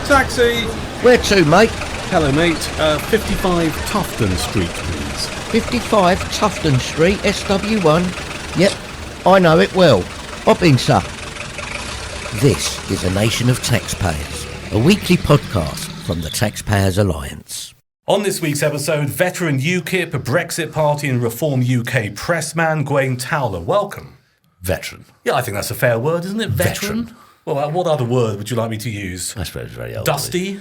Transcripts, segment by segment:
Taxi! Where to, mate? Hello, mate. 55 Tufton Street, please. 55 Tufton Street, SW1. Yep, I know it well. Hop in, sir. This is A Nation of Taxpayers, a weekly podcast from the Taxpayers Alliance. On this week's episode, veteran UKIP, Brexit Party and Reform UK pressman Gway Towler. Welcome. Veteran. Yeah, I think that's a fair word, isn't it? Veteran. Well, what other word would you like me to use? I suppose very elderly. Dusty?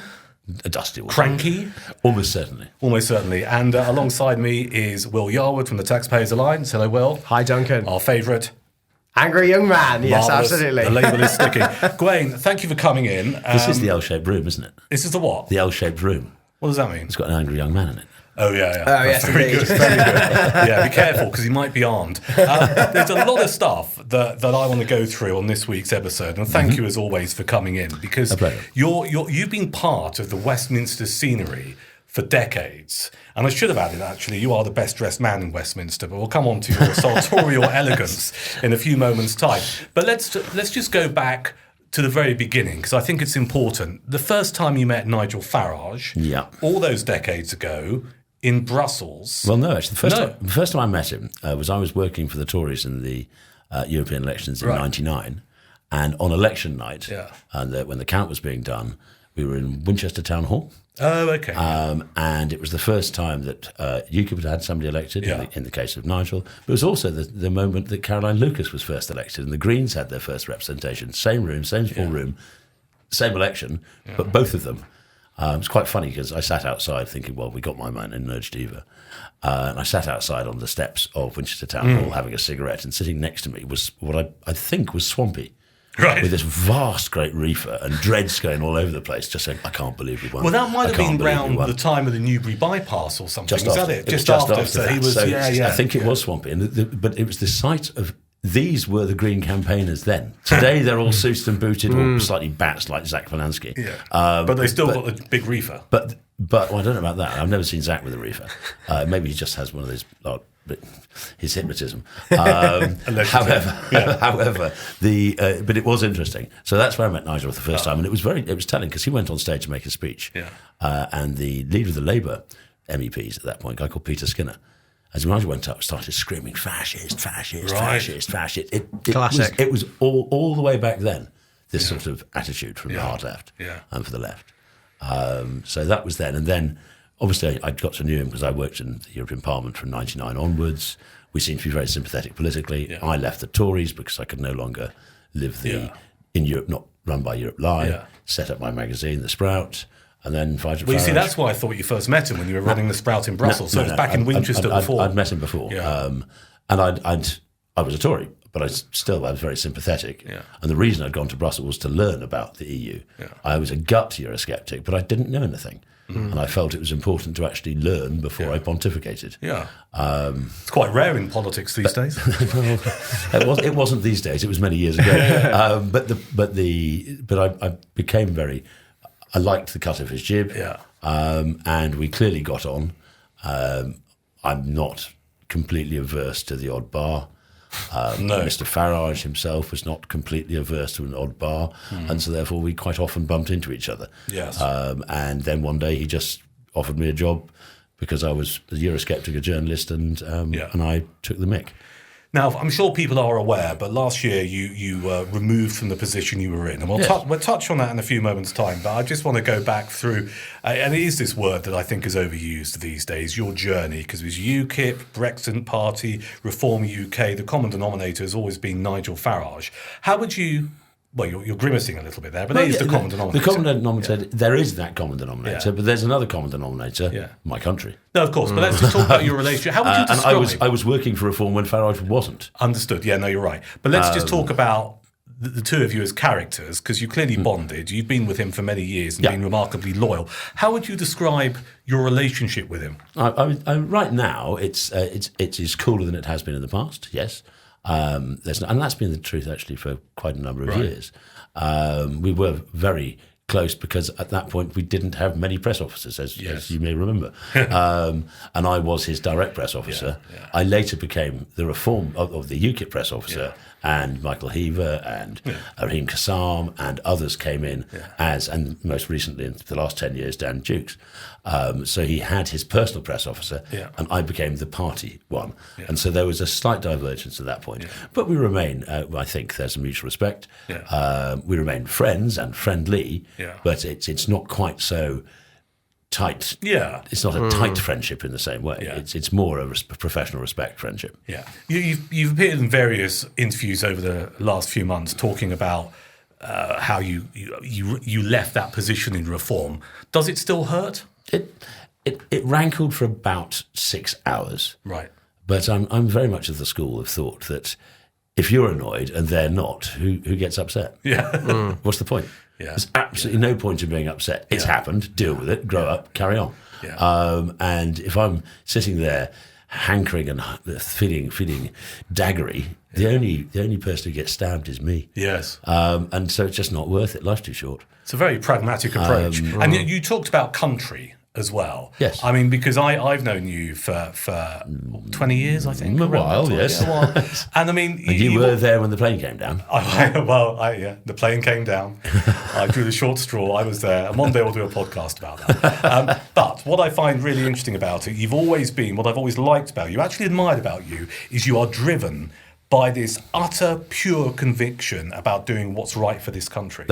A dusty one. Cranky? Almost certainly. Almost certainly. And alongside me is Will Yarwood from the Taxpayers Alliance. Hello, Will. Hi, Duncan. Our favourite. Angry young man. Yes, Marvellous. absolutely. The label is sticking. Gway, thank you for coming in. This is the L-shaped room, isn't it? This is the what? The L-shaped room. What does that mean? It's got an angry young man in it. Oh, yeah. Oh, yes, very indeed. good. Very good. Yeah, be careful because he might be armed. There's a lot of stuff that I want to go through on this week's episode, and thank you as always for coming in, because A pleasure. you've been part of the Westminster scenery for decades. And I should have added, actually, you are the best dressed man in Westminster, but we'll come on to your sartorial elegance in a few moments' time. But let's just go back to the very beginning, because I think it's important. The first time you met Nigel Farage, Yeah. all those decades ago, in Brussels. Well, no, actually, the first time I met him was I was working for the Tories in the European elections in '99, and on election night, when the count was being done, we were in Winchester Town Hall. Oh, okay. And it was the first time that UKIP had somebody elected, in the case of Nigel. But it was also the moment that Caroline Lucas was first elected, and the Greens had their first representation. Same room, same small room, same election, but both of them. It was quite funny because I sat outside thinking, well, we got my man in Merged Diva. And I sat outside on the steps of Winchester Town Hall having a cigarette, and sitting next to me was what I think was Swampy. Right. With this vast, great reefer and dreads going all over the place, just saying, I can't believe we won. Well, that might have been around the the time of the Newbury bypass or something. Just was after. that it? It was Just after. that. So he was, So yeah. I think it was Swampy. But it was the sight of, these were the Green campaigners then. Today they're all suited and booted or slightly batched like Zach Valansky. Yeah. But they still got the big reefer. But well, I don't know about that. I've never seen Zach with a reefer. Maybe he just has one of those, his hypnotism. However, but it was interesting. So that's where I met Nigel for the first time, and it was telling because he went on stage to make a speech, and the leader of the Labour MEPs at that point, a guy called Peter Skinner, as Nigel went up, started screaming fascist, fascist, fascist, fascist. Classic. It was all the way back then. This sort of attitude from the hard left and for the left. So that was then, and then. Obviously, I got to know him because I worked in the European Parliament from '99 onwards. We seemed to be very sympathetic politically. Yeah. I left the Tories because I could no longer live in Europe, not run by Europe Live. Yeah. Set up my magazine, The Sprout, and then Farage. Well, you see, that's why I thought you first met him when you were running The Sprout in Brussels. So it was back in Winchester before. I'd met him before, and I was a Tory, but I was very sympathetic. Yeah. And the reason I'd gone to Brussels was to learn about the EU. Yeah. I was a gut Eurosceptic, but I didn't know anything. And I felt it was important to actually learn before I pontificated. Yeah, it's quite rare in politics these days. It wasn't these days. It was many years ago. But I became very. I liked the cut of his jib. Yeah, and we clearly got on. I'm not completely averse to the odd bar. No. Mr. Farage himself was not completely averse to an odd bar, and so therefore we quite often bumped into each other. Yes. And then one day he just offered me a job because I was a Eurosceptic, a journalist, and I took the mick. Now, I'm sure people are aware, but last year you were removed from the position you were in. And we'll touch on that in a few moments' time, but I just want to go back through, and it is this word that I think is overused these days, your journey, because it was UKIP, Brexit Party, Reform UK, the common denominator has always been Nigel Farage. How would you... Well, you're grimacing a little bit there, but it is the common denominator. The common denominator, there is that common denominator, but there's another common denominator, my country. No, of course, but let's just talk about your relationship. How would you describe... And I was working for Reform when Farage wasn't. Understood, yeah, no, you're right. But let's just talk about the two of you as characters, because you clearly bonded. You've been with him for many years and been remarkably loyal. How would you describe your relationship with him? Right now, it is cooler than it has been in the past, yes. And that's been the truth actually for quite a number of years. We were very close because at that point we didn't have many press officers, as you may remember. And I was his direct press officer. I later became the Reform of the UKIP press officer, and Michael Heaver and Raheem Kassam and others came in and most recently in the last 10 years, Dan Dukes. So he had his personal press officer and I became the party one. Yeah. And so there was a slight divergence at that point. Yeah. But we remain, I think there's a mutual respect. Yeah. We remain friends and friendly, but it's not quite so tight. Yeah, it's not a tight friendship in the same way. Yeah. It's more a professional respect friendship. Yeah, you've appeared in various interviews over the last few months talking about how you left that position in reform. Does it still hurt? It rankled for about 6 hours. Right, but I'm very much of the school of thought that if you're annoyed and they're not, who gets upset? Yeah, what's the point? Yeah. There's absolutely no point in being upset. It's happened. Deal with it. Grow up. Carry on. Yeah. And if I'm sitting there hankering and feeling daggery, the only person who gets stabbed is me. Yes. And so it's just not worth it. Life's too short. It's a very pragmatic approach. And you talked about country as well. Yes. I mean, because I've known you for 20 years, I think. A while, yes. A while. And I mean... And you were there when the plane came down. The plane came down. I drew the short straw. I was there. And one day we'll do a podcast about that. But what I find really interesting about it, you've always been, what I've always liked about you, actually admired about you, is you are driven by this utter, pure conviction about doing what's right for this country.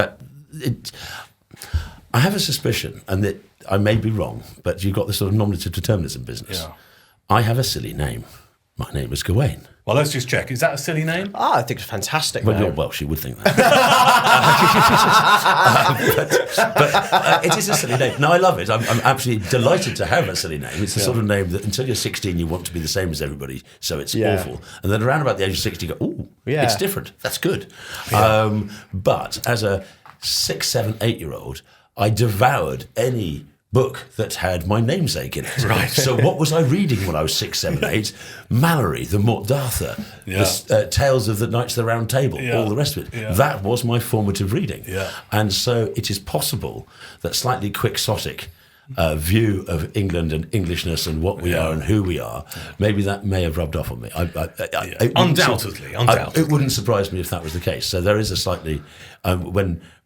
I have a suspicion, and that I may be wrong, but you've got this sort of nominative determinism business. Yeah. I have a silly name. My name is Gawain. Well, let's just check. Is that a silly name? I think it's fantastic. Well, you're Welsh, you would think that. but it is a silly name. No, I love it. I'm absolutely delighted to have a silly name. It's the sort of name that until you're 16, you want to be the same as everybody, so it's awful. And then around about the age of 60, you go, ooh, it's different. That's good. Yeah. But as a 6, 7, 8-year-old, I devoured any book that had my namesake in it. Right. So what was I reading when I was 6, 7, 8? Mallory, the Morte d'Arthur, the Tales of the Knights of the Round Table, all the rest of it. Yeah. That was my formative reading. Yeah. And so it is possible that slightly quixotic view of England and Englishness and what we are and who we are, maybe that may have rubbed off on me. Undoubtedly. It wouldn't surprise me if that was the case. So there is a slightly...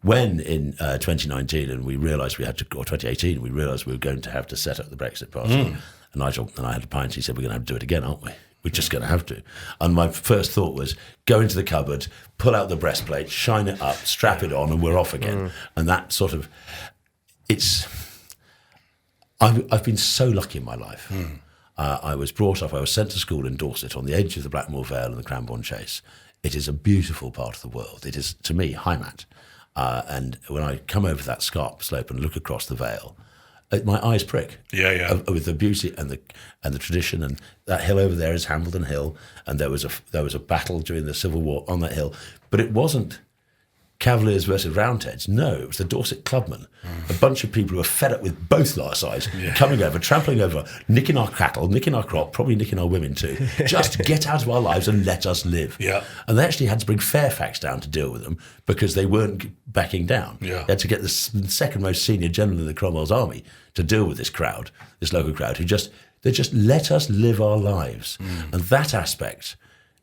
when in 2019 and we realised we had to, or 2018, we realised we were going to have to set up the Brexit Party, and Nigel and I had a pint, he said, we're going to have to do it again, aren't we? We're just going to have to. And my first thought was, go into the cupboard, pull out the breastplate, shine it up, strap it on, and we're off again. And that sort of... I've been so lucky in my life. I was brought up, I was sent to school in Dorset on the edge of the Blackmore Vale and the Cranbourne Chase. It is a beautiful part of the world. It is, to me, Heimat. And when I come over that scarp slope and look across the vale, my eyes prick. With the beauty and the tradition. And that hill over there is Hambledon Hill. And there was a battle during the Civil War on that hill. But it wasn't Cavaliers versus Roundheads. No, it was the Dorset Clubmen. A bunch of people who were fed up with both our sides, coming over, trampling over, nicking our cattle, nicking our crop, probably nicking our women too. Just get out of our lives and let us live. Yeah. And they actually had to bring Fairfax down to deal with them because they weren't backing down. Yeah. They had to get the second most senior general in the Cromwell's army to deal with this crowd, this local crowd, they just let us live our lives. And that aspect...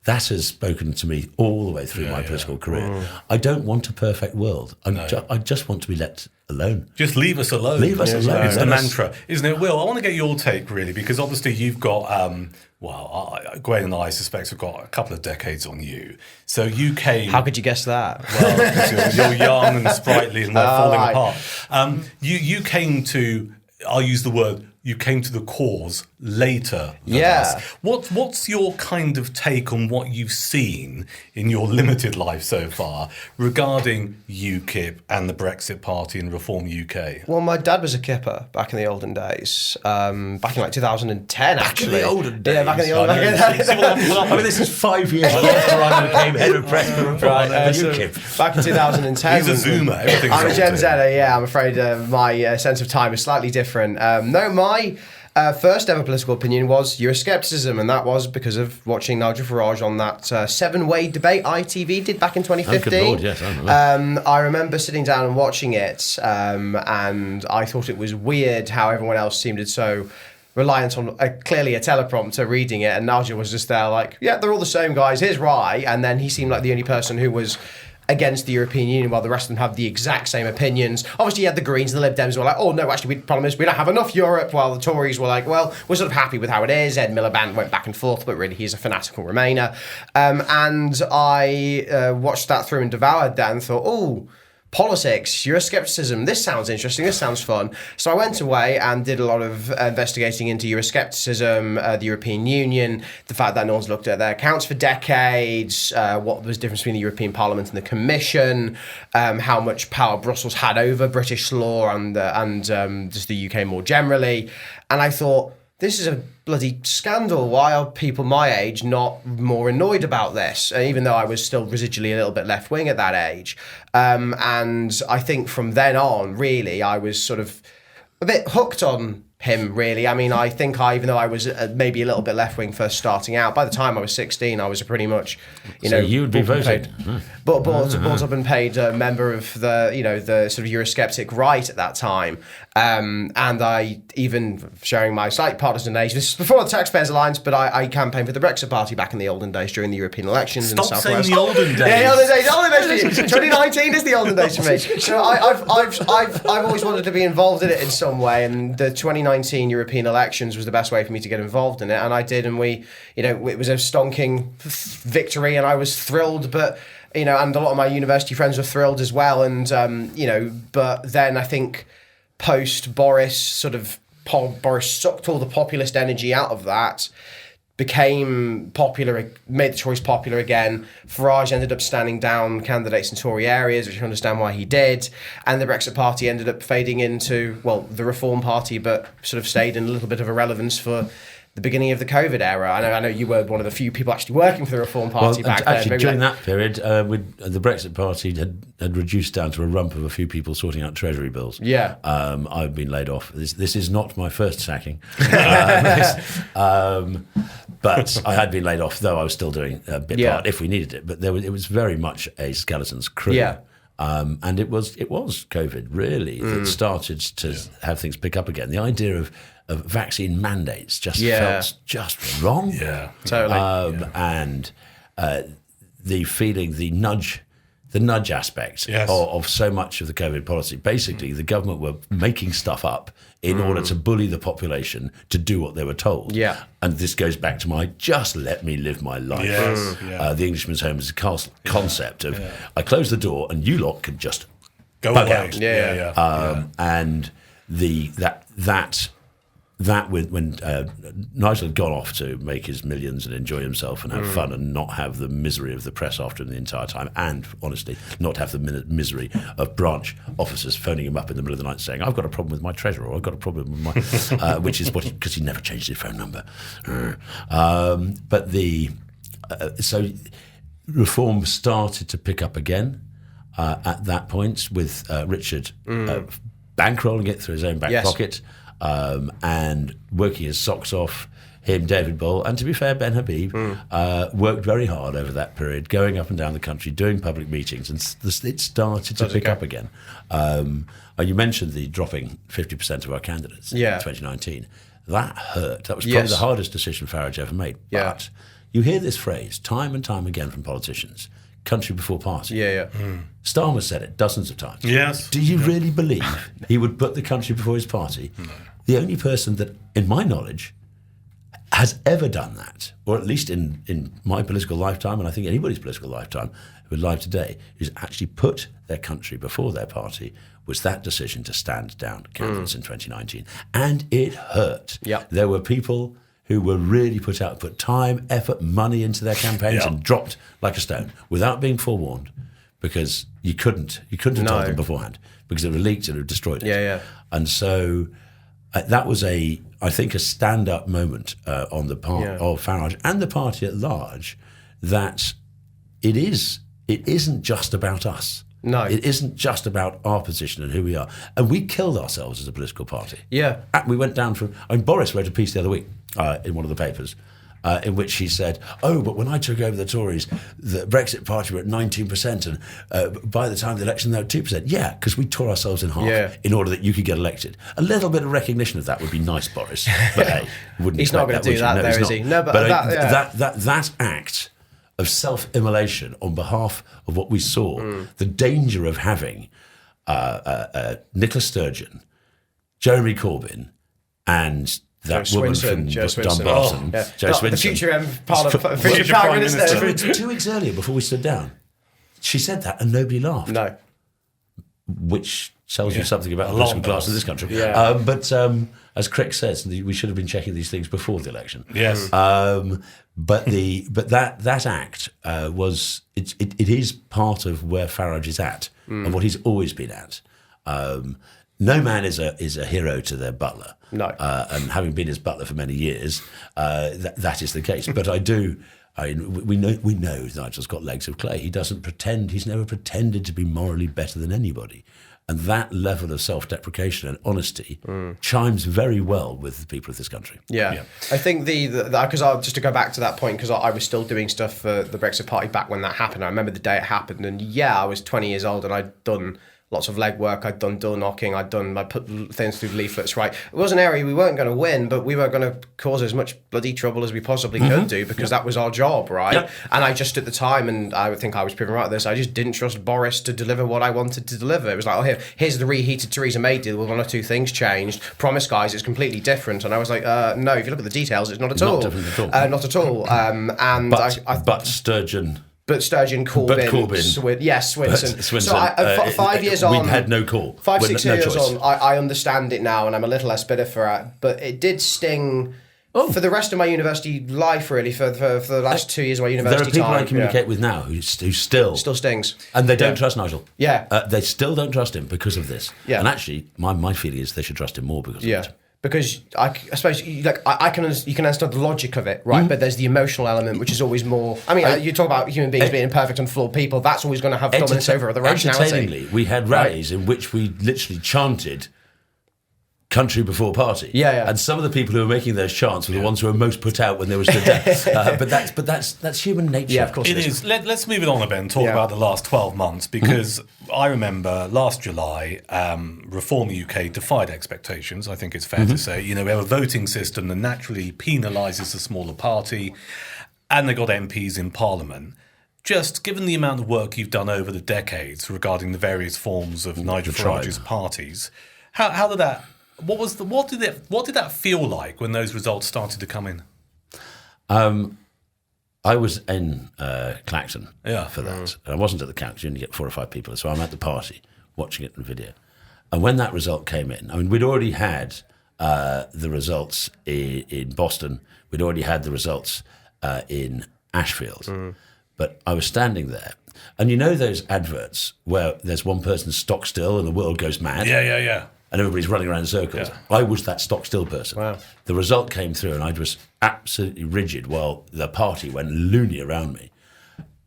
that has spoken to me all the way through my political career. I don't want a perfect world. I just want to be let alone. Just leave us alone. Leave us alone. It's the mantra, isn't it? Will, I want to get your take, really, because obviously you've got, Gway and I suspect have got a couple of decades on you. So you came... How could you guess that? Well, because you're young and sprightly and we're falling apart. You came to, I'll use the word, you came to the cause later than us. What's your kind of take on what you've seen in your limited life so far regarding UKIP and the Brexit Party and Reform UK? Well, my dad was a kipper back in the olden days. Back in like 2010, actually. Back in the olden days? Yeah, back in the olden days. I mean, this is 5 years after I became head of press for Reform UKIP. Back in 2010. He's a Zoomer. Everything's I'm a Gen Zer, I'm afraid my sense of time is slightly different. My first ever political opinion was Euroscepticism, and that was because of watching Nigel Farage on that 7-way debate ITV did back in 2015. Good Lord, yes, I remember. I remember sitting down and watching it, and I thought it was weird how everyone else seemed to so reliant on clearly a teleprompter reading it, and Nigel was just there like, yeah, they're all the same guys, here's Rye, and then he seemed like the only person who was against the European Union, while the rest of them have the exact same opinions. Obviously, you had the Greens and the Lib Dems were like, oh no, actually, the problem is we don't have enough Europe, while the Tories were like, well, we're sort of happy with how it is. Ed Miliband went back and forth, but really he's a fanatical Remainer. And I watched that through and devoured that and thought, oh, politics, Euroscepticism, this sounds interesting, this sounds fun. So I went away and did a lot of investigating into Euroscepticism, the European Union, the fact that no one's looked at their accounts for decades, what was the difference between the European Parliament and the Commission, how much power Brussels had over British law and just the UK more generally. And I thought, this is a bloody scandal. Why are people my age not more annoyed about this? Even though I was still residually a little bit left-wing at that age. And I think from then on, really, I was sort of a bit hooked on him, really. I mean, I think even though I was maybe a little bit left-wing first starting out, by the time I was 16, I was a pretty much, So you would be voted. Brought up and paid member of the sort of Eurosceptic right at that time. And I even, showing my slight partisan age, this is before the Taxpayers Alliance, but I campaigned for the Brexit Party back in the olden days during the European elections in the Stop Southwest. saying the olden days. Yeah, the olden days for you. 2019 is the olden days for me. So I've always wanted to be involved in it in some way, and the 2019 European elections was the best way for me to get involved in it, and I did, and it was a stonking victory, and I was thrilled, but and a lot of my university friends were thrilled as well, and but then I think post Boris, Boris sucked all the populist energy out of that, became popular, made the choice popular again. Farage ended up standing down candidates in Tory areas, which I understand why he did. And the Brexit Party ended up fading into, the Reform Party, but sort of stayed in a little bit of irrelevance for the beginning of the COVID era. I know you were one of the few people actually working for the Reform Party back then. Actually, during that period, the Brexit Party had reduced down to a rump of a few people sorting out Treasury bills. Yeah. I've been laid off. This is not my first sacking. But I had been laid off, though I was still doing a bit part if we needed it. But it was very much a skeleton's crew. Yeah. And it was COVID, really, that started to have things pick up again. The idea of vaccine mandates just felt just wrong. Yeah, totally. And the feeling, the nudge aspect of so much of the COVID policy. Basically, the government were making stuff up in order to bully the population to do what they were told. Yeah. And this goes back to my just let me live my life. Yes. The Englishman's home is a concept of I close the door and you lot can just go bug away. Out. And that when Nigel had gone off to make his millions and enjoy himself and have fun and not have the misery of the press after him the entire time, and honestly not have the misery of branch officers phoning him up in the middle of the night saying, I've got a problem with my treasurer, or I've got a problem with my which is because he never changed his phone number. But so reform started to pick up again at that point with Richard bankrolling it through his own back pocket. And working his socks off, him, David Bull, and to be fair, Ben Habib, worked very hard over that period, going up and down the country, doing public meetings, and it started to pick up again. You mentioned the dropping 50% of our candidates in 2019. That hurt. That was probably the hardest decision Farage ever made. But you hear this phrase time and time again from politicians, country before party. Starmer said it dozens of times. Yes. Do you really believe he would put the country before his party? No. The only person that, in my knowledge, has ever done that, or at least in my political lifetime, and I think anybody's political lifetime who's alive today, who's actually put their country before their party, was that decision to stand down candidates in 2019. And it hurt. Yep. There were people who were really put time, effort, money into their campaigns and dropped like a stone without being forewarned, because you couldn't have told them beforehand, because it would have leaked and it would have destroyed it. And so that was I think a stand-up moment on the part of Farage and the party at large, that it isn't just about us. No. It isn't just about our position and who we are. And we killed ourselves as a political party. Yeah. We went down from... Boris wrote a piece the other week in one of the papers in which he said, "Oh, but when I took over the Tories, the Brexit Party were at 19%, and by the time of the election they were 2%." Yeah, because we tore ourselves in half in order that you could get elected. A little bit of recognition of that would be nice, Boris. But hey, wouldn't he's not going to do that, no, is he? No, but that act of self-immolation on behalf of what we saw, the danger of having Nicola Sturgeon, Jeremy Corbyn, and that woman from Dumbarton, Jo Swinson, the future Prime Minister. 2 weeks earlier, before we stood down, she said that and nobody laughed. No. Which tells you something about the political class in this country. Yeah. But as Crick says, we should have been checking these things before the election. Yes. But that act was it is part of where Farage is at and what he's always been at. No man is a hero to their butler. No. And having been his butler for many years, that is the case. But we know Nigel's got legs of clay. He doesn't pretend. He's never pretended to be morally better than anybody. And that level of self-deprecation and honesty chimes very well with the people of this country. Yeah. I think because just to go back to that point, because I was still doing stuff for the Brexit Party back when that happened. I remember the day it happened, and I was 20 years old, and I'd done lots of legwork. I'd done door knocking. I put things through leaflets. Right, it was an area we weren't going to win, but we were going to cause as much bloody trouble as we possibly could do, because that was our job, right? Yep. And I just at the time, and I would think I was proven right at this, I just didn't trust Boris to deliver what I wanted to deliver. It was like, here's the reheated Theresa May deal with 1 or 2 things changed. Promise, guys, it's completely different. And I was like, no. If you look at the details, it's not at all. Not at all. But Sturgeon. But Sturgeon, Corbyn, Swinson. So 5 years on, we had no call. 5-6 years on, I understand it now, and I'm a little less bitter for it. But it did sting for the rest of my university life, really, for the last 2 years of my university time. There are people I communicate with now who still stings, and they don't trust Nigel. Yeah, they still don't trust him because of this. Yeah, and actually, my feeling is they should trust him more because of it. Because I suppose you can understand the logic of it, right? But there's the emotional element, which is always more. I mean, you talk about human beings being imperfect and flawed people. That's always going to have dominance over the rationality. Entertainingly, we had rallies in which we literally chanted "country before party." Yeah. And some of the people who were making those chants were the ones who were most put out when they were stood down. But that's human nature. Yeah, of course it is. Let's move it on a bit and talk about the last 12 months, because I remember last July, Reform UK defied expectations. I think it's fair to say. We have a voting system that naturally penalises the smaller party, and they got MPs in Parliament. Just given the amount of work you've done over the decades regarding the various forms of Nigel Farage's parties, how did that? What did that feel like when those results started to come in? I was in Clacton for that. And I wasn't at the count because you only get 4 or 5 people. So I'm at the party watching it on video. And when that result came in, I mean, we'd already had the results in Boston. We'd already had the results in Ashfield. But I was standing there. And you know those adverts where there's one person stock still and the world goes mad? Yeah. And everybody's running around in circles. Yeah. I was that stock still person. Wow. The result came through and I was absolutely rigid while the party went loony around me.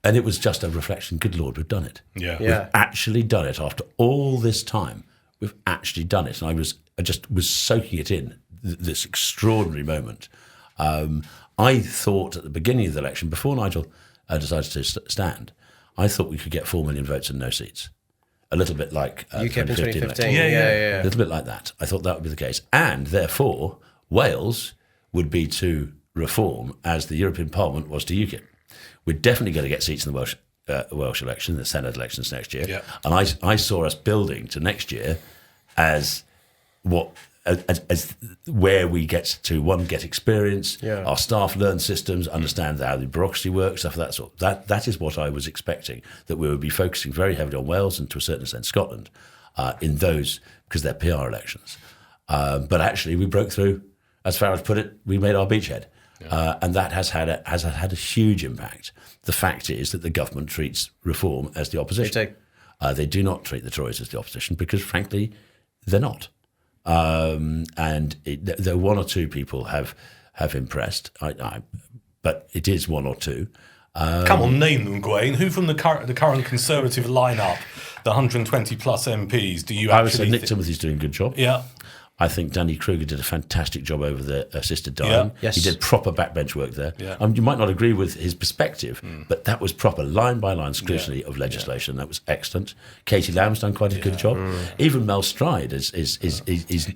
And it was just a reflection, good Lord, we've done it. Yeah. We've actually done it after all this time. We've actually done it. And I just was soaking it in, this extraordinary moment. I thought at the beginning of the election, before Nigel decided to stand, I thought we could get 4 million votes and no seats. A little bit like UKIP in 2015. Yeah. A little bit like that. I thought that would be the case. And therefore, Wales would be to Reform as the European Parliament was to UKIP. We're definitely going to get seats in the Welsh election, the Senate elections next year. Yeah. And I saw us building to next year as where we get to, one, get experience, our staff learn systems, understand how the bureaucracy works, stuff of that sort. That is what I was expecting, that we would be focusing very heavily on Wales and to a certain extent Scotland in those, because they're PR elections. But actually we broke through, as Farage put it, we made our beachhead. And that has had a huge impact. The fact is that the government treats Reform as the opposition. They do not treat the Tories as the opposition because, frankly, they're not. Though 1 or 2 people have impressed, but it is 1 or 2. Come on, name them, Gway. Who from the current Conservative lineup, the 120 plus MPs, do you actually? I would say Nick Timothy's doing a good job. Yeah. I think Danny Kruger did a fantastic job over the assisted dying. Yes. He did proper backbench work there. Yeah. You might not agree with his perspective, but that was proper line-by-line scrutiny of legislation. That was excellent. Katie Lamb's done quite a good job. Even Mel Stride is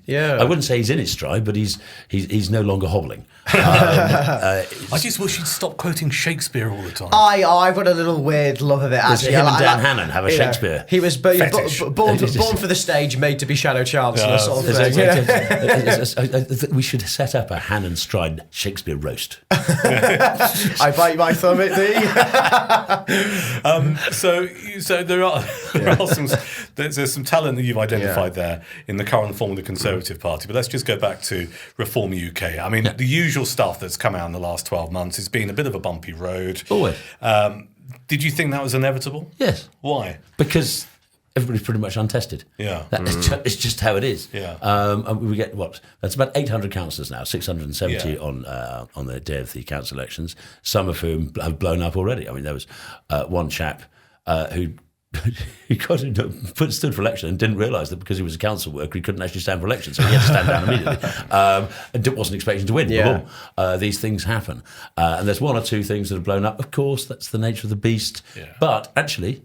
I wouldn't say he's in his stride, but he's no longer hobbling. I just wish he'd stop quoting Shakespeare all the time. I've got a little weird love of it. Does Actually, him and Dan Hannon have a Shakespeare? He was fetish? born for the stage, made to be Shadow Chancellor, sort of thing. We should set up a Hannon Stride Shakespeare roast. I bite my thumb at thee. So there's some talent that you've identified there in the current form of the Conservative Party. But let's just go back to Reform UK. I mean, the usual stuff that's come out in the last 12 months has been a bit of a bumpy road. Always. Did you think that was inevitable? Yes. Why? Because everybody's pretty much untested. Yeah. It's just how it is. Yeah. And we get that's about 800 councillors now, 670 on the day of the council elections, some of whom have blown up already. I mean, there was one chap who stood for election and didn't realise that because he was a council worker, he couldn't actually stand for election, so he had to stand down immediately. And wasn't expecting to win. Yeah. These things happen. And there's one or two things that have blown up. Of course, that's the nature of the beast. Yeah. But actually,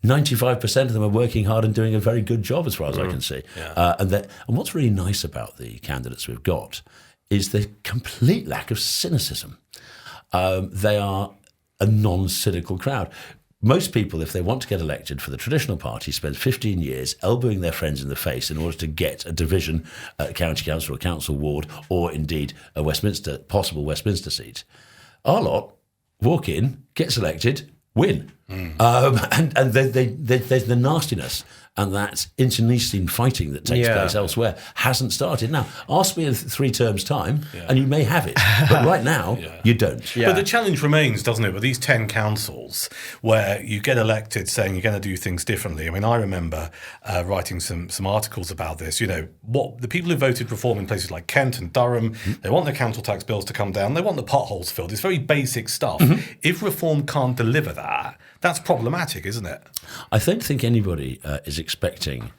95% of them are working hard and doing a very good job, as far as I can see. Yeah. And what's really nice about the candidates we've got is the complete lack of cynicism. They are a non-cynical crowd. Most people, if they want to get elected for the traditional party, spend 15 years elbowing their friends in the face in order to get a division at a county council or council ward, or indeed a possible Westminster seat. Our lot walk in, get selected, win. And there's the nastiness and that internecine fighting that takes place elsewhere hasn't started. Now, ask me in 3 terms' time, and you may have it. But right now, you don't. Yeah. But the challenge remains, doesn't it, with these 10 councils where you get elected saying you're going to do things differently. I mean, I remember writing some articles about this. You know, what the people who voted Reform in places like Kent and Durham, they want their council tax bills to come down. They want the potholes filled. It's very basic stuff. If Reform can't deliver that, that's problematic, isn't it? I don't think anybody is expecting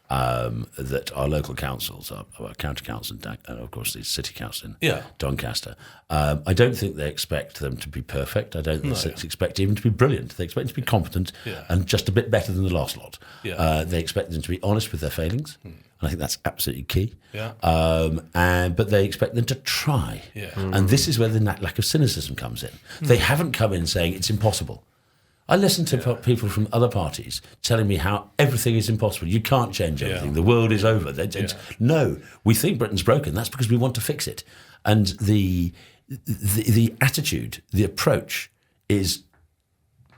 that our local councils, our county council, and of course the city council in Doncaster, I don't think they expect them to be perfect. I don't expect even to be brilliant. They expect them to be competent and just a bit better than the last lot. They expect them to be honest with their failings. And I think that's absolutely key. But they expect them to try. And this is where the lack of cynicism comes in. They haven't come in saying it's impossible. I listen to people from other parties telling me how everything is impossible. You can't change everything. The world is over. No, we think Britain's broken. That's because we want to fix it. And the attitude, the approach is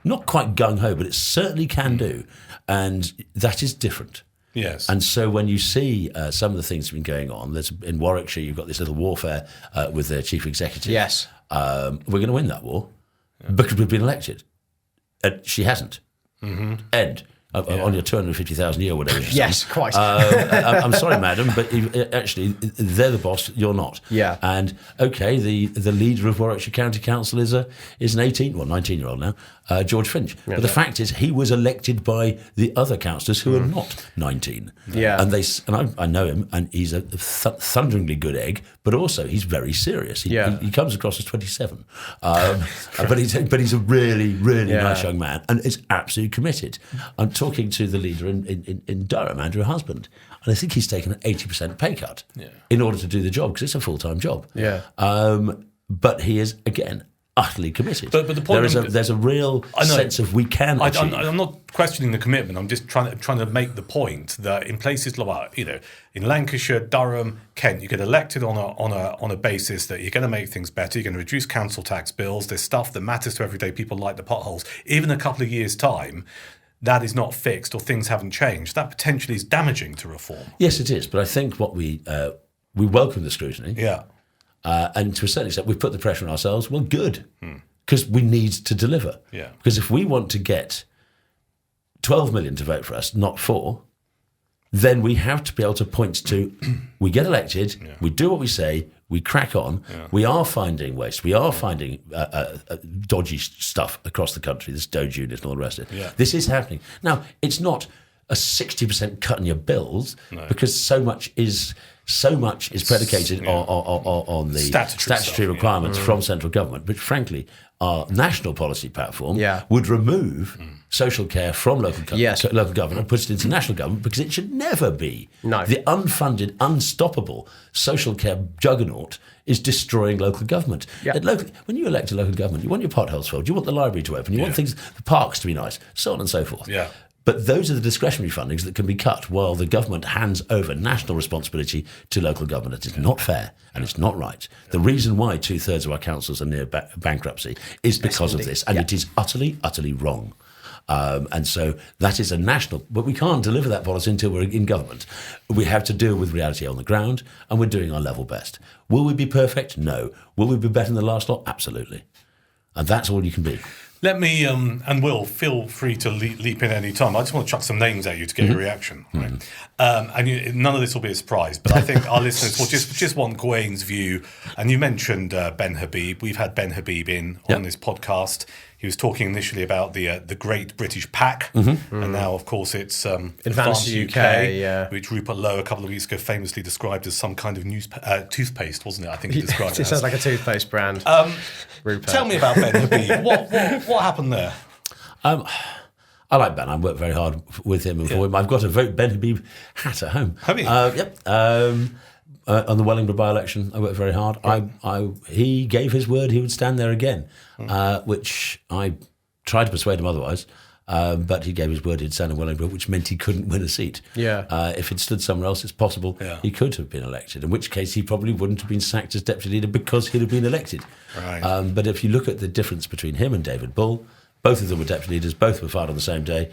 not quite gung-ho, but it certainly can do. And that is different. Yes. And so when you see some of the things that have been going on, in Warwickshire, you've got this little warfare with their chief executive. Yes. We're going to win that war because we've been elected. She hasn't. End. On your 250,000 a year, whatever. Yes, quite. I'm sorry, madam, but actually, they're the boss. You're not. Yeah. And okay, the leader of Warwickshire County Council is an 19-year-old now, George Finch. Yeah, but the fact is, he was elected by the other councillors who are not 19. Yeah. And I know him, and he's a thunderingly good egg, but also he's very serious. He comes across as 27, but he's a really, really nice young man, and is absolutely committed. I'm talking to the leader in Durham, Andrew Husband, and I think he's taken an 80% pay cut in order to do the job, because it's a full-time job. But he is, again, utterly committed. But the point there's a real sense of we can achieve. I'm not questioning the commitment. I'm just trying to make the point that in places like, in Lancashire, Durham, Kent, you get elected on a basis that you're going to make things better. You're going to reduce council tax bills. There's stuff that matters to everyday people, like the potholes. Even a couple of years' time, that is not fixed or things haven't changed. That potentially is damaging to Reform. Yes, it is. But I think what we welcome the scrutiny. Yeah. And to a certain extent, we've put the pressure on ourselves. Well, good, because we need to deliver. Yeah. Because if we want to get 12 million to vote for us, not 4, then we have to be able to point to, we get elected, we do what we say, we crack on, we are finding waste, we are finding dodgy stuff across the country, this Doge unit and all the rest of it. Yeah. This is happening. Now, it's not a 60% cut in your bills, because so much is so much is predicated on the statutory requirements from central government, which frankly our national policy platform would remove social care from local government and put it into national government, because it should never be the unfunded, unstoppable social care juggernaut is destroying local government. When you elect a local government, you want your potholes filled, you want the library to open, you want the parks to be nice, so on and so forth. But those are the discretionary fundings that can be cut while the government hands over national responsibility to local government. It's not fair and it's not right. The reason why 2/3 of our councils are near bankruptcy is because of this, and it is utterly, utterly wrong. And so that is a national, but we can't deliver that policy until we're in government. We have to deal with reality on the ground, and we're doing our level best. Will we be perfect? No. Will we be better than the last lot? Absolutely. And that's all you can be. Let me, and Will, feel free to leap in any time. I just want to chuck some names at you to get your reaction. Right? None of this will be a surprise, but I think our listeners will just want Gwayne's view. And you mentioned Ben Habib. We've had Ben Habib on this podcast. He was talking initially about the Great British Pack, and now, of course, it's Advanced UK, which Rupert Lowe a couple of weeks ago famously described as some kind of toothpaste, wasn't it? I think he described it. It sounds like a toothpaste brand. Tell me about Ben Habib. What happened there? I like Ben. I worked very hard with him and for him. I've got a Vote Ben Habib hat at home. Have you? Yep. On the Wellingborough by-election, I worked very hard. He gave his word he would stand there again, which I tried to persuade him otherwise. But he gave his word he'd stand in Wellingborough, which meant he couldn't win a seat. If he'd stood somewhere else, it's possible he could have been elected, in which case he probably wouldn't have been sacked as deputy leader because he'd have been elected. Right. But if you look at the difference between him and David Bull, both of them were deputy leaders, both were fired on the same day.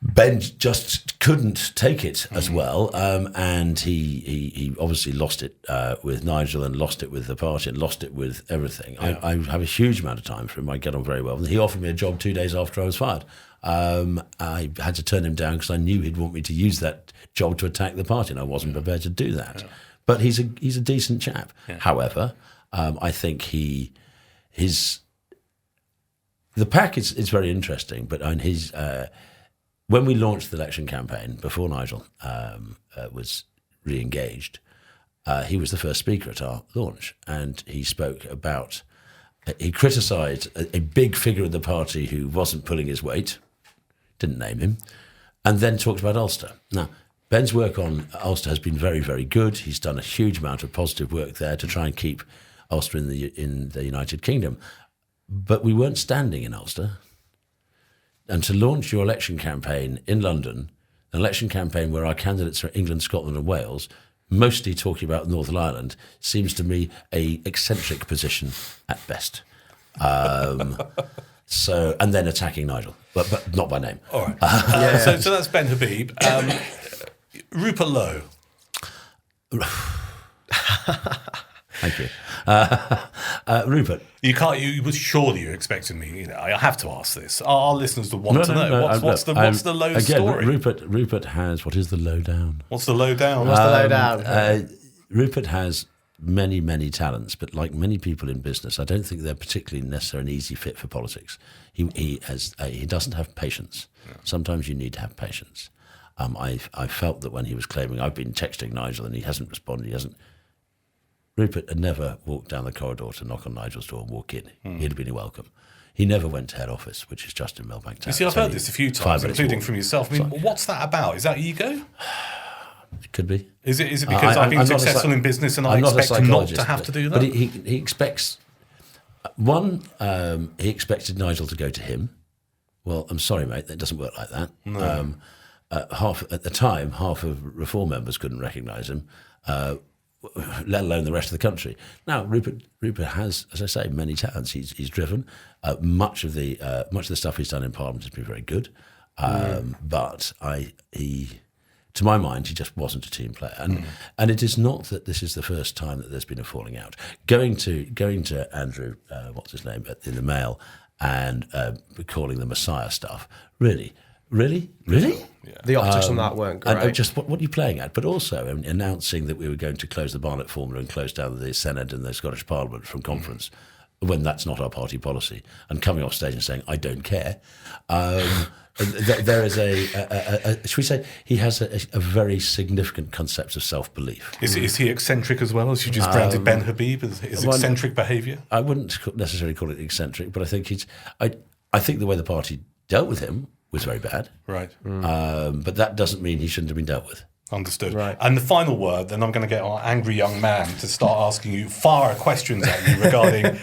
Ben just couldn't take it as well, and he obviously lost it with Nigel, and lost it with the party, and lost it with everything. I have a huge amount of time for him. I get on very well. He offered me a job 2 days after I was fired. I had to turn him down because I knew he'd want me to use that job to attack the party, and I wasn't prepared to do that. But he's a decent chap. However, I think the pack is very interesting, but on his. When we launched the election campaign, before Nigel was re-engaged, he was the first speaker at our launch, and he spoke about, he criticised a big figure in the party who wasn't pulling his weight, didn't name him, and then talked about Ulster. Now, Ben's work on Ulster has been very, very good. He's done a huge amount of positive work there to try and keep Ulster in the United Kingdom. But we weren't standing in Ulster. And to launch your election campaign in London, an election campaign where our candidates are England, Scotland and Wales, mostly talking about Northern Ireland, seems to me a eccentric position at best. So, and then attacking Nigel, but not by name. All right. So that's Ben Habib. Rupert Lowe. Thank you. Rupert. You were surely you're expecting me. I have to ask this. Our listeners will want to know. What's the Lowe story? Rupert has, what is the lowdown? What's the lowdown? Rupert has many, many talents, but like many people in business, I don't think they're particularly necessarily an easy fit for politics. He doesn't have patience. Sometimes you need to have patience. I felt that when he was claiming, I've been texting Nigel and he hasn't responded, Rupert had never walked down the corridor to knock on Nigel's door and walk in. He'd have been welcome. He never went to head office, which is just in Millbank Town. You see, I've heard this a few times, including from yourself. I mean, what's that about? Is that ego? It could be. Is it because I've been successful in business and I expect not to have to do that? But he expects... One, he expected Nigel to go to him. Well, I'm sorry, mate, that doesn't work like that. No. At the time, half of Reform members couldn't recognise him, let alone the rest of the country. Now, Rupert has, as I say, many talents. He's driven. Much of the stuff he's done in Parliament has been very good. But to my mind, he just wasn't a team player. And it is not that this is the first time that there's been a falling out. Going to Andrew, what's his name, in the Mail, and calling the Messiah stuff, really? Yeah. The optics on that weren't great. And just what are you playing at? But also announcing that we were going to close the Barnett formula and close down the Senate and the Scottish Parliament from conference. when that's not our party policy, and coming off stage and saying, I don't care. There is should we say, he has a very significant concept of self-belief. Is he eccentric as well, as you just branded Ben Habib as eccentric behaviour? I wouldn't necessarily call it eccentric, but I think I think the way the party dealt with him was very bad. Right. But that doesn't mean he shouldn't have been dealt with. Understood. Right. And the final word, then I'm going to get our angry young man to start asking you fire questions at you regarding,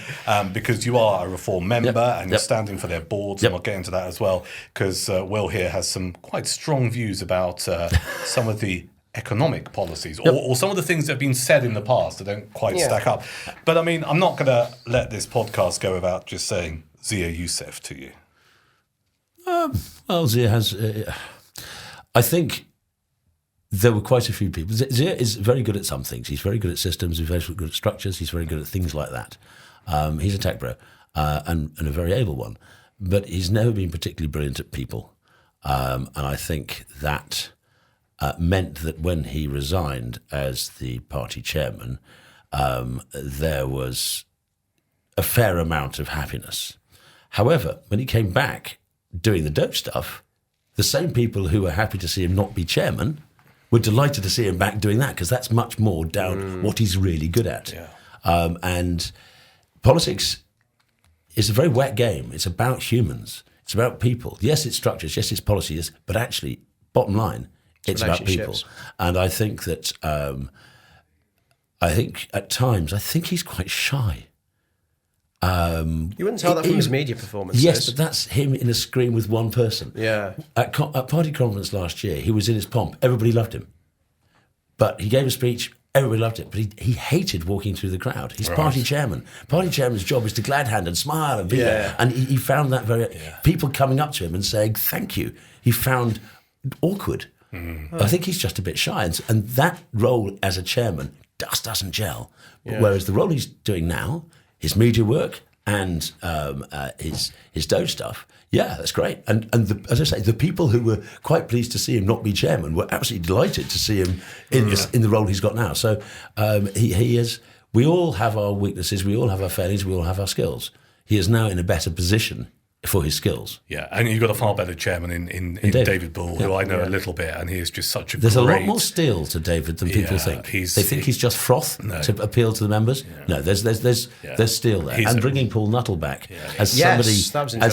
because you are a Reform member and you're standing for their boards, and we'll get into that as well, because Will here has some quite strong views about some of the economic policies or some of the things that have been said in the past that don't quite stack up. But I mean, I'm not going to let this podcast go without just saying Zia Yusuf to you. Well, Zia has... I think... There were quite a few people. Zia is very good at some things. He's very good at systems. He's very good at structures. He's very good at things like that. He's a tech bro and a very able one. But he's never been particularly brilliant at people. And I think that meant that when he resigned as the party chairman, there was a fair amount of happiness. However, when he came back doing the dope stuff, the same people who were happy to see him not be chairman we're delighted to see him back doing that, because that's much more down what he's really good at. Yeah. And politics is a very wet game. It's about humans. It's about people. Yes, it's structures. Yes, it's policies. But actually, bottom line, it's about people. And I think that, at times, he's quite shy. You wouldn't tell that from his media performances. Yes, but that's him in a screen with one person. Yeah. At party conference last year, he was in his pomp. Everybody loved him. But he gave a speech, everybody loved it. But he hated walking through the crowd. He's party chairman. Party chairman's job is to glad hand and smile and be there. And he found that people coming up to him and saying, thank you, he found awkward. I think he's just a bit shy. And that role as a chairman just doesn't gel. Whereas the role he's doing now, his media work and his Doge stuff, that's great. And as I say, the people who were quite pleased to see him not be chairman were absolutely delighted to see him in the role he's got now. So he is. We all have our weaknesses, we all have our failings, we all have our skills. He is now in a better position for his skills. Yeah, and you've got a far better chairman in David Bull, who I know a little bit, and he is just such a There's a lot more steel to David than people think. They think he's just froth to appeal to the members. No, there's steel there. And bringing Paul Nuttall back as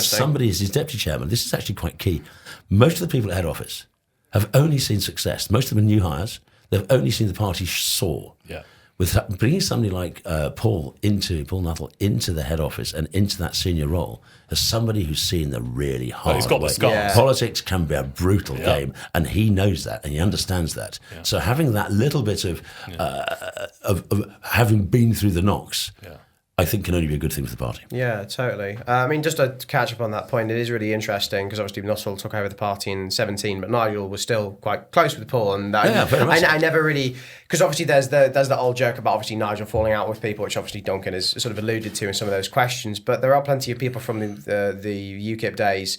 somebody as his deputy chairman, this is actually quite key. Most of the people at head office have only seen success. Most of them are new hires. They've only seen the party soar. Yeah. With bringing somebody like Paul Nuttall into the head office and into that senior role as somebody who's seen the really hard he's got way. The scars. Yeah. Politics can be a brutal game, and he knows that and he understands that. Yeah. So having that little bit of having been through the knocks, I think can only be a good thing for the party. Yeah, totally. I mean, just to catch up on that point, it is really interesting because obviously Nuttall took over the party in 2017, but Nigel was still quite close with Paul, and I never really, because obviously there's the old joke about obviously Nigel falling out with people, which obviously Duncan has sort of alluded to in some of those questions. But there are plenty of people from the UKIP days,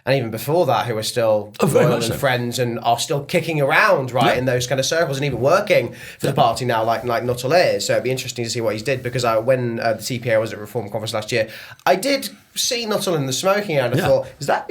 and even before that, who are still loyal and friends and are still kicking around, in those kind of circles and even working for the party now, like Nuttall is. So it'd be interesting to see what he's did, because when the CPA was at Reform Conference last year, I did see Nuttall in the smoking area, and I thought, is that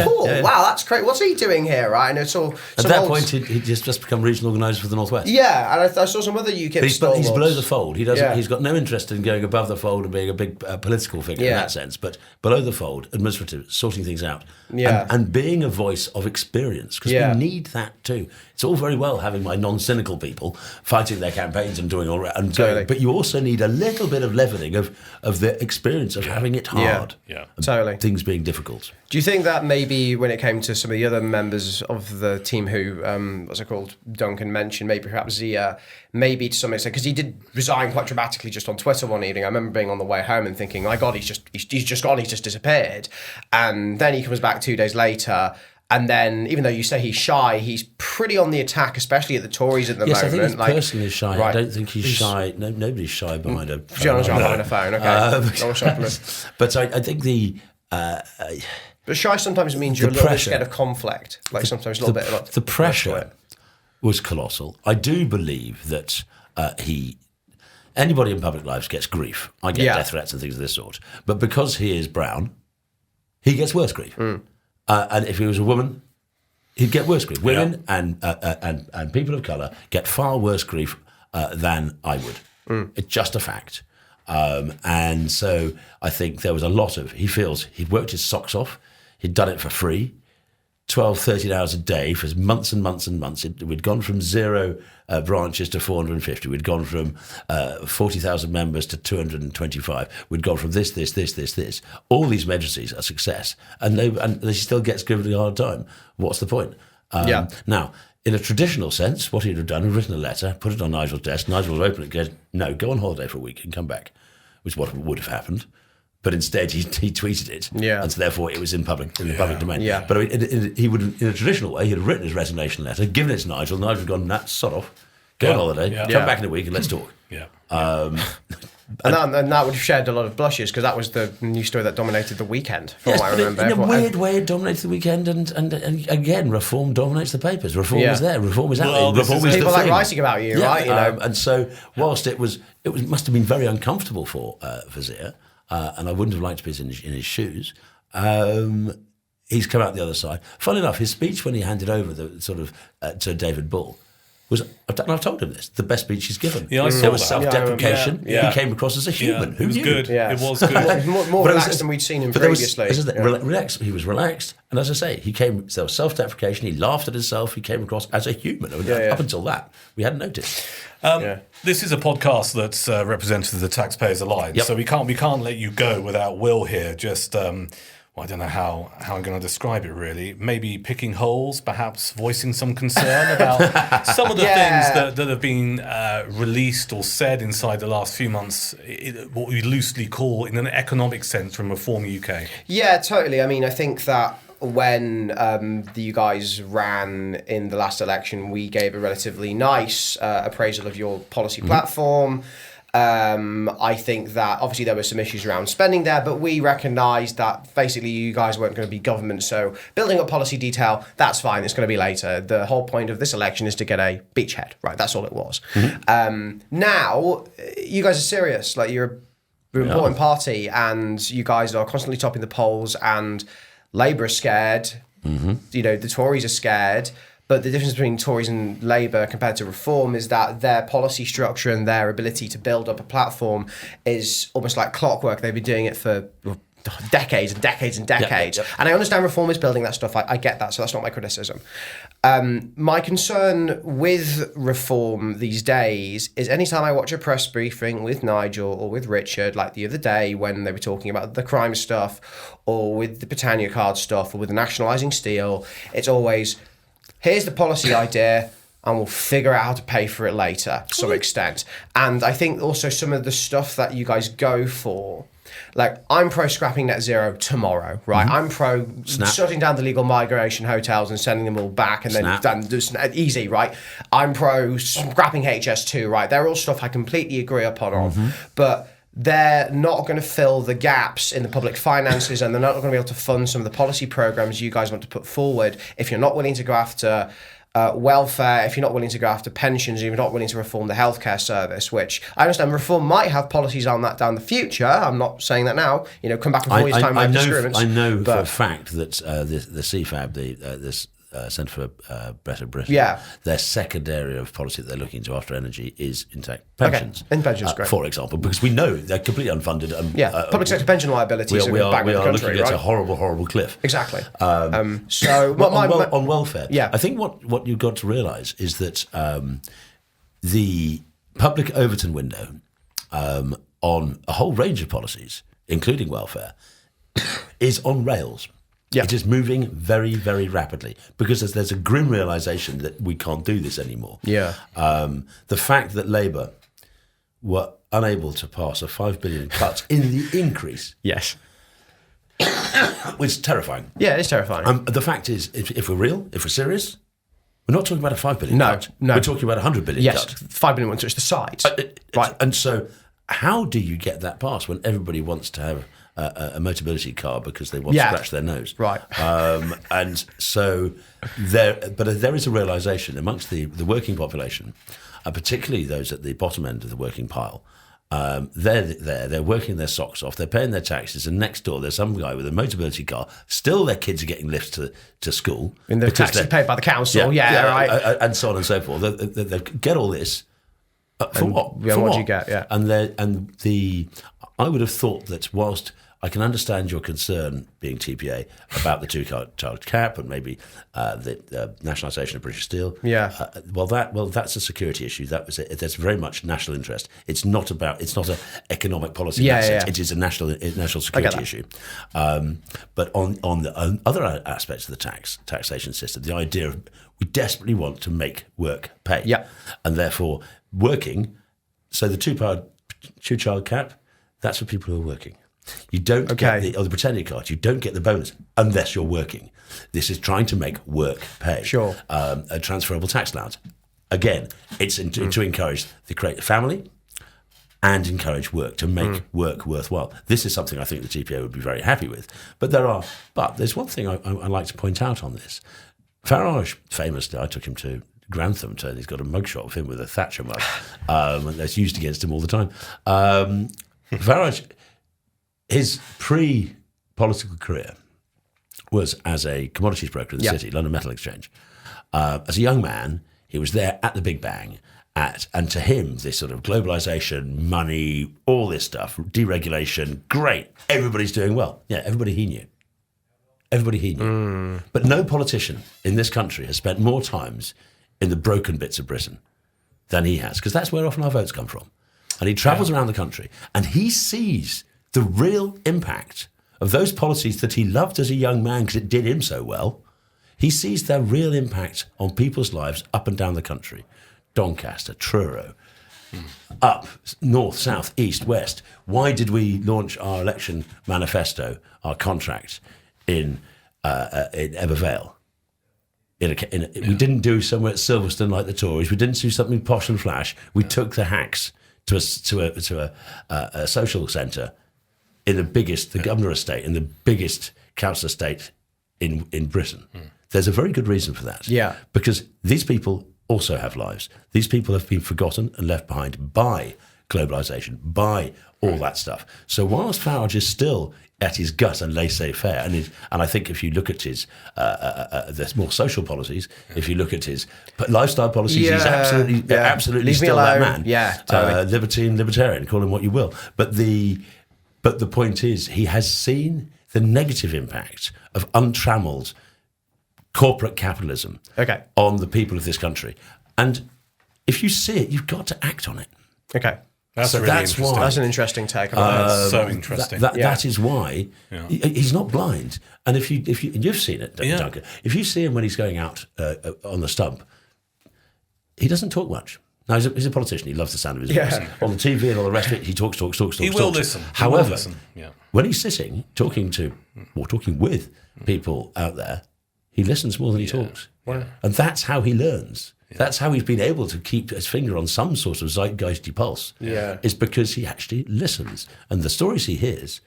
Paul? Yeah. Wow, that's great. What's he doing here, right? And it's all at that point he'd just become regional organiser for the Northwest. Yeah, and I saw some other UKIP he's below the fold. He doesn't. He's got no interest in going above the fold and being a big political figure in that sense. But below the fold, administrative, sorting things out, and being a voice of experience, because we need that too. It's all very well having my non-cynical people fighting their campaigns and doing all right, but you also need a little bit of leavening of the experience of having it hard, totally, things being difficult. Do you think that maybe when it came to some of the other members of the team who, what's it called, Duncan mentioned, maybe perhaps Zia, maybe to some extent, because he did resign quite dramatically just on Twitter one evening. I remember being on the way home and thinking, my God, he's just gone, he's just disappeared. And then he comes back 2 days later. And then, even though you say he's shy, he's pretty on the attack, especially at the Tories at the moment. Yes, I think he's personally shy. I don't think he's shy. No, nobody's shy behind a phone. Behind a phone, okay. But I think the... but shy sometimes means you're a little bit scared of conflict. Sometimes a little bit... Like, the pressure was colossal. I do believe that anybody in public lives gets grief. I get death threats and things of this sort. But because he is brown, he gets worse grief. And if he was a woman, he'd get worse grief. Women and people of colour get far worse grief than I would. It's just a fact. And so I think there was a lot of, he feels he'd worked his socks off, he'd done it for free, 12, 13 hours a day for months and months and months. We'd gone from 0 branches to 450. We'd gone from 40,000 members to 225. We'd gone from this. All these matrices are success. And he still gets given a hard time. What's the point? Now, in a traditional sense, what he'd have done, written a letter, put it on Nigel's desk. Nigel would open it and go, no, go on holiday for a week and come back, which is what would have happened. But instead, he tweeted it, and so therefore it was in the public domain. But I mean, he would, in a traditional way, he'd have written his resignation letter, given it to Nigel. Nigel would have gone, nah, sod off, go on holiday, come back in a week, and let's talk. And that would have shed a lot of blushes, because that was the news story that dominated the weekend, from what I remember. In a weird way, it dominates the weekend, and again, reform dominates the papers. Reform is there, reform is out there. Reform is people the like thing. writing about you, right? You know, and so whilst it must have been very uncomfortable for Zia, and I wouldn't have liked to be in his shoes. He's come out the other side. Funnily enough, his speech when he handed over the sort of to David Bull was, and I've told him this, the best speech he's given. Yeah, I saw There was that. self-deprecation. He came across as a human. Who it was knew? good. Yeah. It was good. more relaxed than we'd seen him previously. Relaxed. He was relaxed, and as I say, there was self-deprecation. He laughed at himself. He came across as a human. Up until that, we hadn't noticed. This is a podcast that's representative of the Taxpayers Alliance, so we can't let you go without Will here. Just I don't know how I'm going to describe it really. Maybe picking holes, perhaps voicing some concern about some of the things that have been released or said inside the last few months, what we loosely call, in an economic sense, from Reform UK. Yeah, totally. I mean, I think that when you guys ran in the last election, we gave a relatively nice appraisal of your policy platform. I think that obviously there were some issues around spending there, but we recognised that basically you guys weren't going to be government, so building up policy detail, that's fine, it's going to be later. The whole point of this election is to get a beachhead, right? That's all it was. Now, you guys are serious, like you're an important party, and you guys are constantly topping the polls, and Labour are scared, you know, the Tories are scared. But the difference between Tories and Labour compared to Reform is that their policy structure and their ability to build up a platform is almost like clockwork. They've been doing it for decades and decades and decades. And I understand Reform is building that stuff. I get that, so that's not my criticism. My concern with Reform these days is anytime I watch a press briefing with Nigel or with Richard, like the other day when they were talking about the crime stuff, or with the Britannia card stuff, or with the nationalising steel, it's always, here's the policy idea, and we'll figure out how to pay for it later to some extent. And I think also some of the stuff that you guys go for, like I'm pro scrapping net zero tomorrow, right? I'm pro shutting down the legal migration hotels and sending them all back, and then just easy, right? I'm pro scrapping HS2, right? They're all stuff I completely agree upon on, but they're not going to fill the gaps in the public finances, and they're not going to be able to fund some of the policy programs you guys want to put forward if you're not willing to go after welfare, if you're not willing to go after pensions, if you're not willing to reform the healthcare service, which I understand Reform might have policies on that down the future. I'm not saying that now. You know, come back in 4 years' time. I know for a fact that the CFAB, this Centre for Better Britain, their second area of policy that they're looking into after energy is in fact pensions. And pensions, great. For example, because we know they're completely unfunded. Public sector pension liabilities we are country, looking at a horrible cliff. Exactly. So on welfare, I think what you've got to realise is that the public Overton window on a whole range of policies, including welfare, is on rails. It is moving very, very rapidly because there's a grim realisation that we can't do this anymore. The fact that Labour were unable to pass a 5 billion cut in the increase, was terrifying. Yeah, it's terrifying. The fact is, if we're real, if we're serious, we're not talking about a 5 billion cut. No. We're talking about a 100 billion cut. 5 billion won't touch the sides. Right. And so how do you get that passed when everybody wants to have a Motability car because they want to scratch their nose? Right. And so there is a realisation amongst the working population, particularly those at the bottom end of the working pile, They're there, they're working their socks off, they're paying their taxes, and next door there's some guy with a mobility car. Still, their kids are getting lifts to school. And the taxes paid by the council, right. And so on and so forth. They get all this. For what? Yeah, for what what do you get? Yeah. I would have thought that whilst I can understand your concern, being TPA, about the two-child cap and maybe the nationalisation of British Steel. Yeah. That's a security issue. That's very much national interest. It's not an economic policy. Yeah, in that sense. yeah. It is a national security issue. But on the other aspects of the taxation system, the idea of we desperately want to make work pay. Yeah. And therefore working. So the two-child cap, that's for people who are working. You don't get the Britannia card. You don't get the bonus unless you're working. This is trying to make work pay. Sure. A transferable tax allowance. Again, it's to encourage the create a family and encourage work, to make work worthwhile. This is something I think the TPA would be very happy with. But there's one thing I like to point out on this. Farage, famously, I took him to Grantham, and he's got a mugshot of him with a Thatcher mug, and that's used against him all the time. Farage, his pre-political career was as a commodities broker in the city, London Metal Exchange. As a young man, he was there at the Big Bang, and to him, this sort of globalisation, money, all this stuff, deregulation, great, everybody's doing well. Yeah, everybody he knew. But no politician in this country has spent more times in the broken bits of Britain than he has, because that's where often our votes come from. And he travels around the country, and he sees the real impact of those policies that he loved as a young man because it did him so well. He sees their real impact on people's lives up and down the country. Doncaster, Truro, up, north, south, east, west. Why did we launch our election manifesto, our contract, in Ebbw Vale? We didn't do somewhere at Silverstone like the Tories. We didn't do something posh and flash. We took the hacks to a social centre in the Governor estate, in the biggest council estate in Britain. There's a very good reason for that. Yeah. Because these people also have lives. These people have been forgotten and left behind by globalisation, by all that stuff. So whilst Farage is still at his gut and laissez-faire, and I think if you look at his there's more social policies, if you look at his lifestyle policies, he's absolutely still that man. Yeah, totally. Libertarian, call him what you will. But the point is, he has seen the negative impact of untrammeled corporate capitalism on the people of this country. And if you see it, you've got to act on it. Okay. That's interesting. That's an interesting take. That's so interesting. That is why he's not blind. And if you've seen it, Duncan, if you see him when he's going out on the stump, he doesn't talk much. Now, he's a politician. He loves the sound of his voice. On the TV and all the rest of it, he talks. He will listen. However, when he's sitting, talking with people out there, he listens more than he talks. Wow. And that's how he learns. Yeah. That's how he's been able to keep his finger on some sort of zeitgeisty pulse. Yeah. Is because he actually listens. And the stories he hears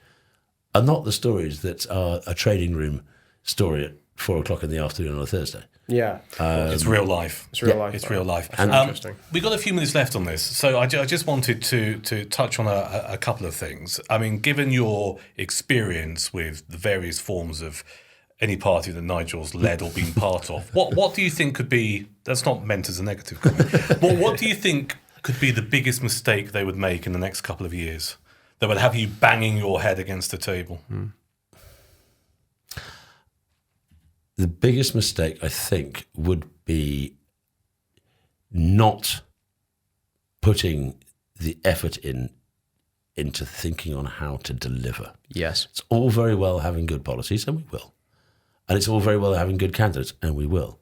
are not the stories that are a trading room story at 4:00 in the afternoon on a Thursday. Yeah. It's real life. It's real life. It's real life. And interesting. We've got a few minutes left on this. So I just wanted to touch on a couple of things. I mean, given your experience with the various forms of any party that Nigel's led or been part of, what do you think could be, that's not meant as a negative comment, but what do you think could be the biggest mistake they would make in the next couple of years that would have you banging your head against the table? The biggest mistake, I think, would be not putting the effort into thinking on how to deliver. Yes. It's all very well having good policies, and we will. And it's all very well having good candidates, and we will.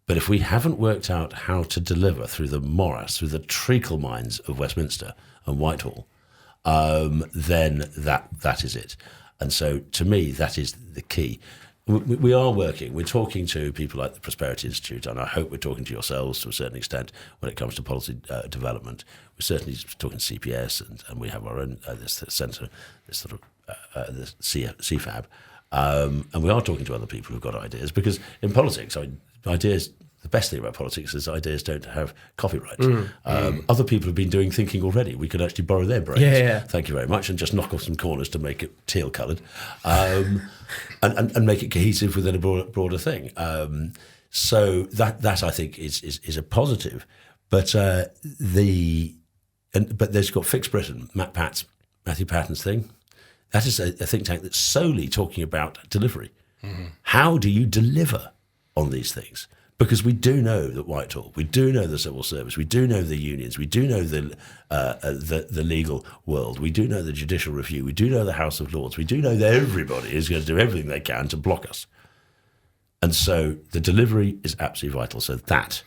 But if we haven't worked out how to deliver through the morass, through the treacle mines of Westminster and Whitehall, then that is it. And so, to me, that is the key. We are working. We're talking to people like the Prosperity Institute, and I hope we're talking to yourselves to a certain extent when it comes to policy development. We're certainly talking to CPS, and we have our own this centre, this sort of this CFAB. And we are talking to other people who've got ideas, because in politics, ideas, the best thing about politics is ideas don't have copyright. Other people have been doing thinking already. We could actually borrow their brains. Yeah. Thank you very much, and just knock off some corners to make it teal-coloured, and make it cohesive within a broader thing. So that I think is a positive, but but there's got Fix Britain, Matthew Patton's thing. That is a think tank that's solely talking about delivery. How do you deliver on these things? Because we do know that Whitehall, we do know the civil service, we do know the unions, we do know the legal world, we do know the judicial review, we do know the House of Lords, we do know that everybody is going to do everything they can to block us. And so the delivery is absolutely vital. So that,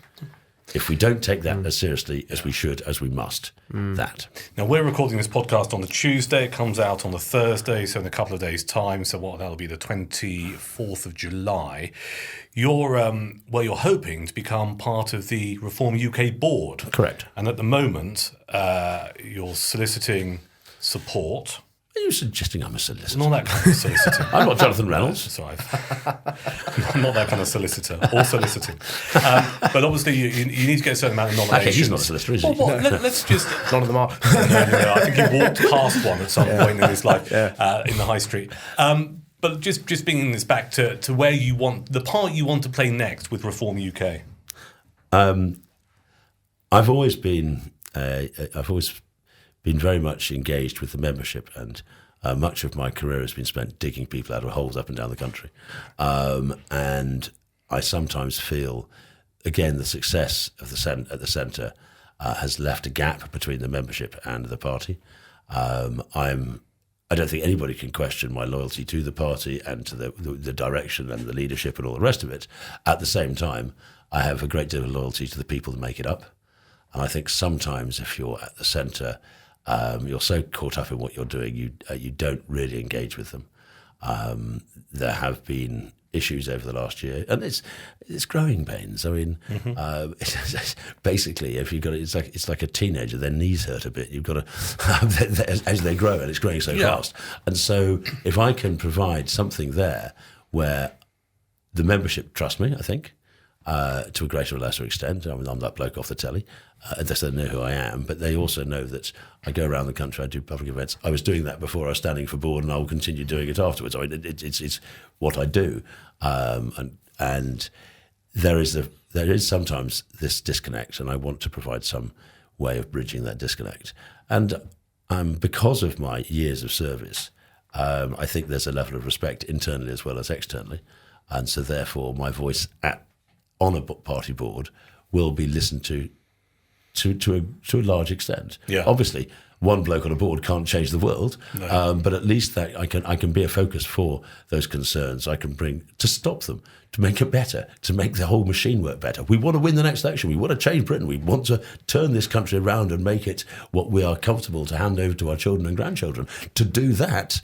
if we don't take that as seriously as we should, as we must, that. Now, we're recording this podcast on the Tuesday. It comes out on the Thursday, so in a couple of days' time. So that'll be the 24th of July. You're hoping to become part of the Reform UK board. Correct. And at the moment, you're soliciting support. Are you suggesting I'm a solicitor? Not that kind of solicitor. I'm not Jonathan Reynolds. Sorry. I'm not that kind of solicitor or soliciting. But obviously, you need to get a certain amount of nominations. Okay, he's not a solicitor, is he? Well, let's just... None of them are. No, I think he walked past one at some point in his life in the high street. But just bringing this back to where you want... The part you want to play next with Reform UK. I've always been very much engaged with the membership, and much of my career has been spent digging people out of holes up and down the country. And I sometimes feel, again, the success of at the centre has left a gap between the membership and the party. I don't think anybody can question my loyalty to the party and to the direction and the leadership and all the rest of it. At the same time, I have a great deal of loyalty to the people that make it up. And I think sometimes if you're at the centre, you're so caught up in what you're doing, you don't really engage with them. There have been issues over the last year, and it's growing pains. I mean, basically, if you've got it's like a teenager, their knees hurt a bit. You've got to as they grow, and it's growing so fast. And so, if I can provide something there where the membership trust me, I think. To a greater or lesser extent. I mean, I'm that bloke off the telly. They know who I am, but they also know that I go around the country, I do public events. I was doing that before I was standing for board, and I will continue doing it afterwards. I mean, it's what I do. And there is sometimes this disconnect, and I want to provide some way of bridging that disconnect. And because of my years of service, I think there's a level of respect internally as well as externally. And so therefore my voice on a party board will be listened to a large extent. Yeah. Obviously, one bloke on a board can't change the world, but at least that I can be a focus for those concerns. I can bring to stop them, to make it better, to make the whole machine work better. We want to win the next election. We want to change Britain. We want to turn this country around and make it what we are comfortable to hand over to our children and grandchildren. To do that,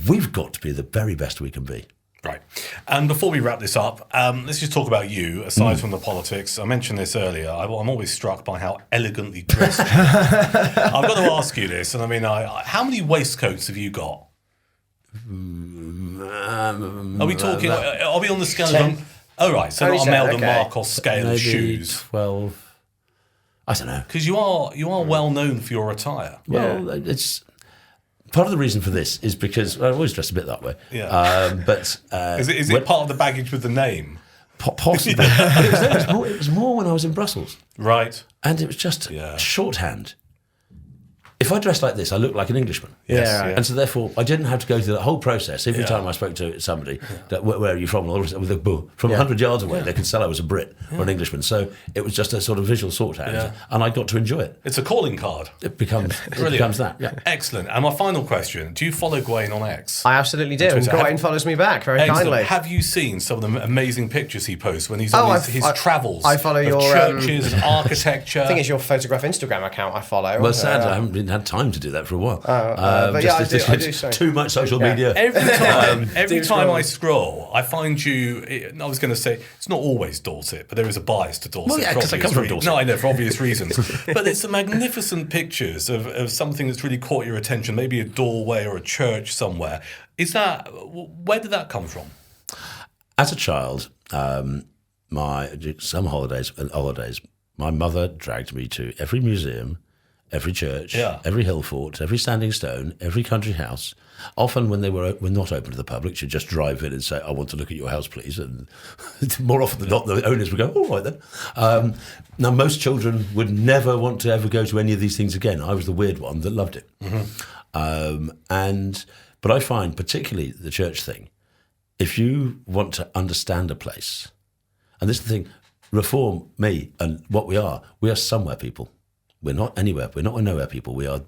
we've got to be the very best we can be. Right. And before we wrap this up, let's just talk about you, aside from the politics. I mentioned this earlier. I'm always struck by how elegantly dressed you are. I've got to ask you this, and I mean, how many waistcoats have you got? Are we talking, are we on the scale of... Oh, right, so not a Melbourne Marcos scale of shoes. 12, I don't know. Because you are well known for your attire. Well, it's... Part of the reason for this is because I always dress a bit that way. Yeah. But is it part of the baggage with the name? Possibly. It was more when I was in Brussels. Right. And it was just shorthand. If I dressed like this, I looked like an Englishman. Yes. Yeah. And so therefore, I didn't have to go through that whole process. Every time I spoke to somebody, where are you from? From 100 yards away, they could tell I was a Brit or an Englishman. So it was just a sort of visual shorthand, and I got to enjoy it. It's a calling card. It becomes that. Yeah. Excellent. And my final question, do you follow Gway on X? I absolutely do. And Gawain follows me back very kindly. Have you seen some of the amazing pictures he posts when he's on his travels? I follow your churches and architecture. I think it's your photograph Instagram account I follow. Well, sadly, I haven't had time to do that for a while. But I do. Too much social media. Every time I scroll, I find you. I was going to say it's not always Dorset, but there is a bias to Dorset. Well, yeah, because I come from Dorset. No, I know, for obvious reasons. But it's the magnificent pictures of something that's really caught your attention. Maybe a doorway or a church somewhere. Where did that come from? As a child, some holidays, my mother dragged me to every museum, every church, every hill fort, every standing stone, every country house. Often when they were not open to the public, she'd just drive in and say, "I want to look at your house, please." And more often than not, the owners would go, "All right then." Now, most children would never want to ever go to any of these things again. I was the weird one that loved it. But I find, particularly the church thing, if you want to understand a place, and this is the thing, Reform, me, and what we are somewhere people. We're not anywhere. We're not a nowhere people. We are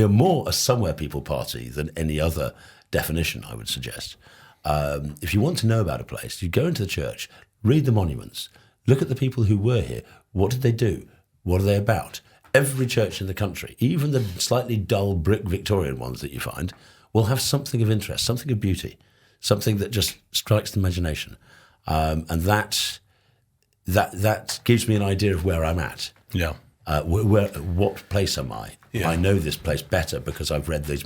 more a somewhere people party than any other definition, I would suggest. If you want to know about a place, you go into the church, read the monuments, look at the people who were here. What did they do? What are they about? Every church in the country, even the slightly dull brick Victorian ones that you find, will have something of interest, something of beauty, something that just strikes the imagination. And that gives me an idea of where I'm at. Yeah. What place am I? Yeah. I know this place better because I've read these,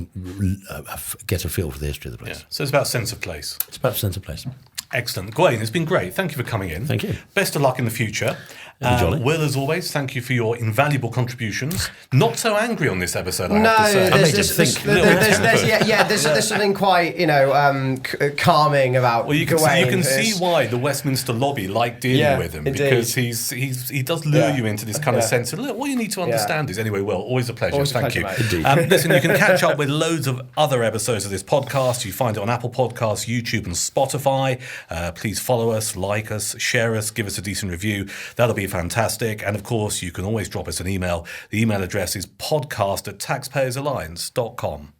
get a feel for the history of the place. Yeah. So it's about sense of place. It's about sense of place. Excellent. Gway, it's been great. Thank you for coming in. Thank you. Best of luck in the future. Will, as always, thank you for your invaluable contributions. Not so angry on this episode, I have to say. There's something quite, calming about Gawain. You can see why the Westminster lobby like dealing with him, because he does lure you into this kind of sense of, look, what you need to understand is, anyway, Will, always a pleasure. Thank you. Listen, you can catch up with loads of other episodes of this podcast. You find it on Apple Podcasts, YouTube and Spotify. Please follow us, like us, share us, give us a decent review. That'll be fantastic. And of course, you can always drop us an email. The email address is podcast@taxpayersalliance.com.